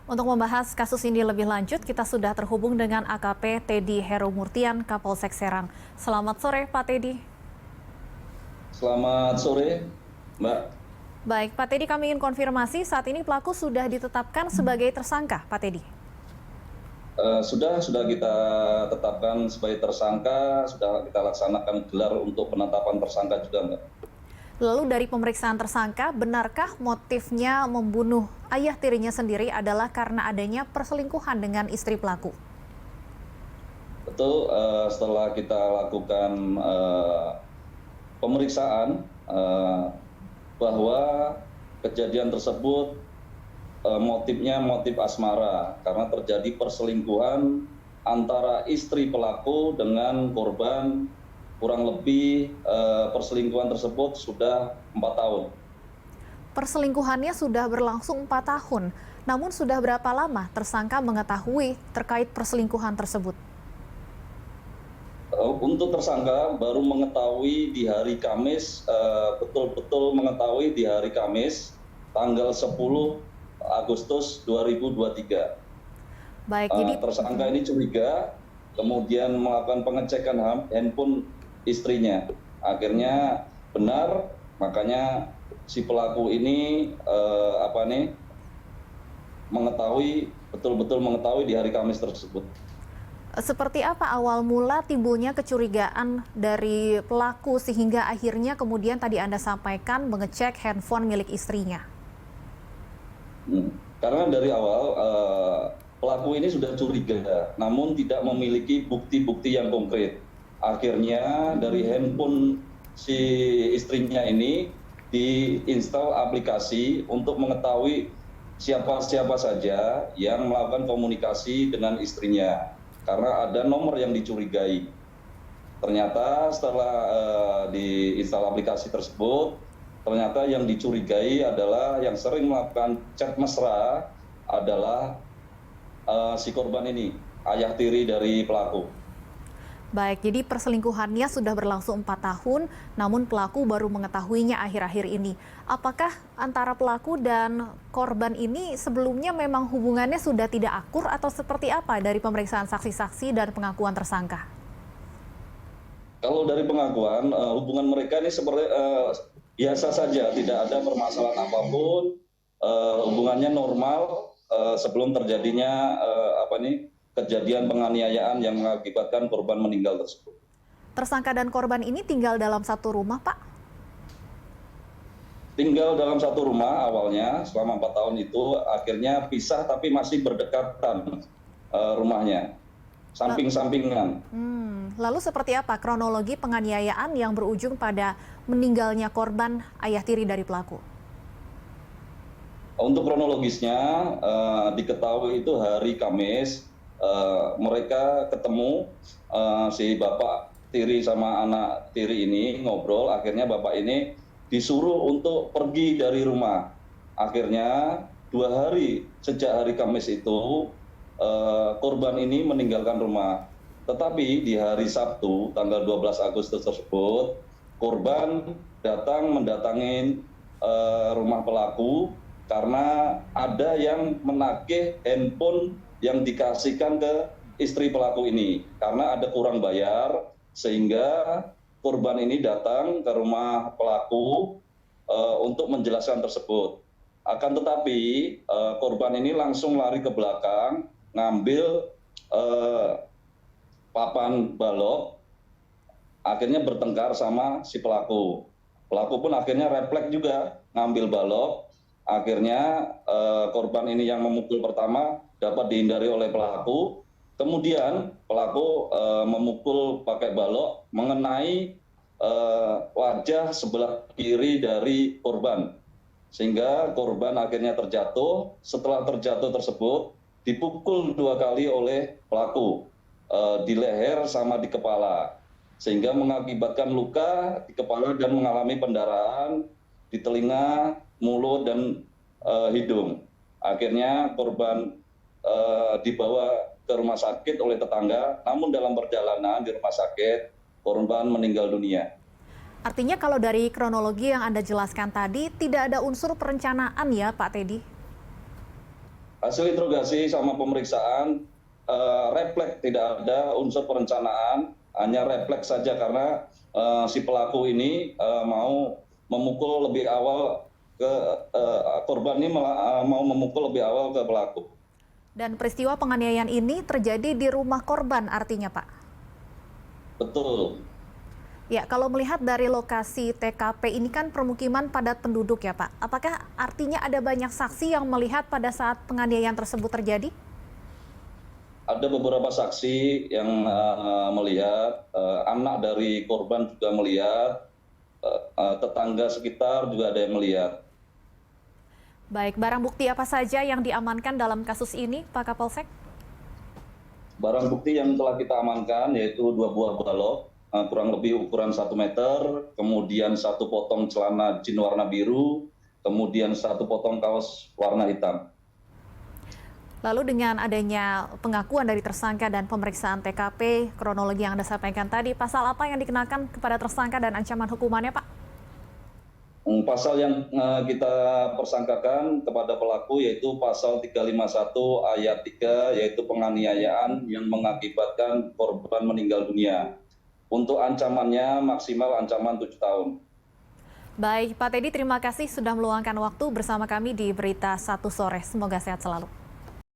Untuk membahas kasus ini lebih lanjut, kita sudah terhubung dengan AKP Teddy Herumurtian, Kapolsek Serang. Selamat sore, Pak Teddy. Selamat sore, Mbak. Baik, Pak Teddy, kami ingin konfirmasi saat ini pelaku sudah ditetapkan sebagai tersangka, Pak Teddy. Sudah kita tetapkan sebagai tersangka, sudah kita laksanakan gelar untuk penetapan tersangka juga, Mbak. Lalu dari pemeriksaan tersangka, benarkah motifnya membunuh ayah tirinya sendiri adalah karena adanya perselingkuhan dengan istri pelaku? Betul, setelah kita lakukan pemeriksaan bahwa kejadian tersebut motifnya motif asmara karena terjadi perselingkuhan antara istri pelaku dengan korban. Kurang lebih perselingkuhan tersebut sudah 4 tahun. Perselingkuhannya sudah berlangsung 4 tahun, namun sudah berapa lama tersangka mengetahui terkait perselingkuhan tersebut? Untuk tersangka baru mengetahui di hari Kamis, betul-betul mengetahui di hari Kamis, tanggal 10 Agustus 2023. Baik, jadi tersangka ini curiga, kemudian melakukan pengecekan handphone istrinya. Akhirnya benar, makanya si pelaku ini betul-betul mengetahui di hari Kamis tersebut. seperti apa awal mula timbulnya kecurigaan dari pelaku sehingga akhirnya kemudian tadi Anda sampaikan mengecek handphone milik istrinya? Karena dari awal pelaku ini sudah curiga, namun tidak memiliki bukti-bukti yang konkret. Akhirnya dari handphone si istrinya ini diinstal aplikasi untuk mengetahui siapa saja yang melakukan komunikasi dengan istrinya. Karena ada nomor yang dicurigai. Ternyata setelah diinstal aplikasi tersebut, ternyata yang dicurigai adalah yang sering melakukan chat mesra adalah si korban ini, ayah tiri dari pelaku. Baik, jadi perselingkuhannya sudah berlangsung 4 tahun, namun pelaku baru mengetahuinya akhir-akhir ini. Apakah antara pelaku dan korban ini sebelumnya memang hubungannya sudah tidak akur atau seperti apa dari pemeriksaan saksi-saksi dan pengakuan tersangka? Kalau dari pengakuan, hubungan mereka ini seperti biasa saja, tidak ada permasalahan apapun, hubungannya normal sebelum terjadinya kejadian penganiayaan yang mengakibatkan korban meninggal tersebut. Tersangka dan korban ini tinggal dalam satu rumah, Pak? Tinggal dalam satu rumah awalnya selama 4 tahun itu, akhirnya pisah tapi masih berdekatan rumahnya, samping-sampingan. Lalu seperti apa kronologi penganiayaan yang berujung pada meninggalnya korban ayah tiri dari pelaku? Untuk kronologisnya diketahui itu hari Kamis. Mereka ketemu, si bapak tiri sama anak tiri ini ngobrol, akhirnya bapak ini disuruh untuk pergi dari rumah. Akhirnya 2 hari sejak hari Kamis itu korban ini meninggalkan rumah. Tetapi di hari Sabtu tanggal 12 Agustus tersebut, korban mendatangi rumah pelaku karena ada yang menagih handphone yang dikasihkan ke istri pelaku ini karena ada kurang bayar, sehingga korban ini datang ke rumah pelaku untuk menjelaskan tersebut. Akan tetapi korban ini langsung lari ke belakang, ngambil papan balok, akhirnya bertengkar sama si pelaku. Pelaku pun akhirnya refleks juga ngambil balok. Akhirnya korban ini yang memukul pertama dapat dihindari oleh pelaku. Kemudian pelaku memukul pakai balok mengenai wajah sebelah kiri dari korban. Sehingga korban akhirnya terjatuh. Setelah terjatuh tersebut dipukul 2 kali oleh pelaku di leher sama di kepala. Sehingga mengakibatkan luka di kepala dan mengalami pendarahan di telinga, mulut, dan hidung. Akhirnya korban dibawa ke rumah sakit oleh tetangga, namun dalam perjalanan di rumah sakit, korban meninggal dunia. Artinya kalau dari kronologi yang Anda jelaskan tadi, tidak ada unsur perencanaan ya Pak Teddy? Hasil interogasi sama pemeriksaan refleks, tidak ada unsur perencanaan, hanya refleks saja karena si pelaku ini mau memukul lebih awal ke korban ini mau memukul lebih awal ke pelaku. Dan peristiwa penganiayaan ini terjadi di rumah korban artinya, Pak? Betul. Ya, kalau melihat dari lokasi TKP ini kan permukiman padat penduduk ya, Pak. Apakah artinya ada banyak saksi yang melihat pada saat penganiayaan tersebut terjadi? Ada beberapa saksi yang melihat, anak dari korban juga melihat, tetangga sekitar juga ada yang melihat. Baik, barang bukti apa saja yang diamankan dalam kasus ini, Pak Kapolsek? Barang bukti yang telah kita amankan yaitu 2 buah balok, kurang lebih ukuran 1 meter, kemudian 1 potong celana jin warna biru, kemudian 1 potong kaos warna hitam. Lalu dengan adanya pengakuan dari tersangka dan pemeriksaan TKP, kronologi yang Anda sampaikan tadi, pasal apa yang dikenakan kepada tersangka dan ancaman hukumannya, Pak? Pasal yang kita persangkakan kepada pelaku yaitu pasal 351 ayat 3, yaitu penganiayaan yang mengakibatkan korban meninggal dunia. Untuk ancamannya maksimal ancaman 7 tahun. Baik, Pak Teddy, terima kasih sudah meluangkan waktu bersama kami di Berita Satu Sore. Semoga sehat selalu.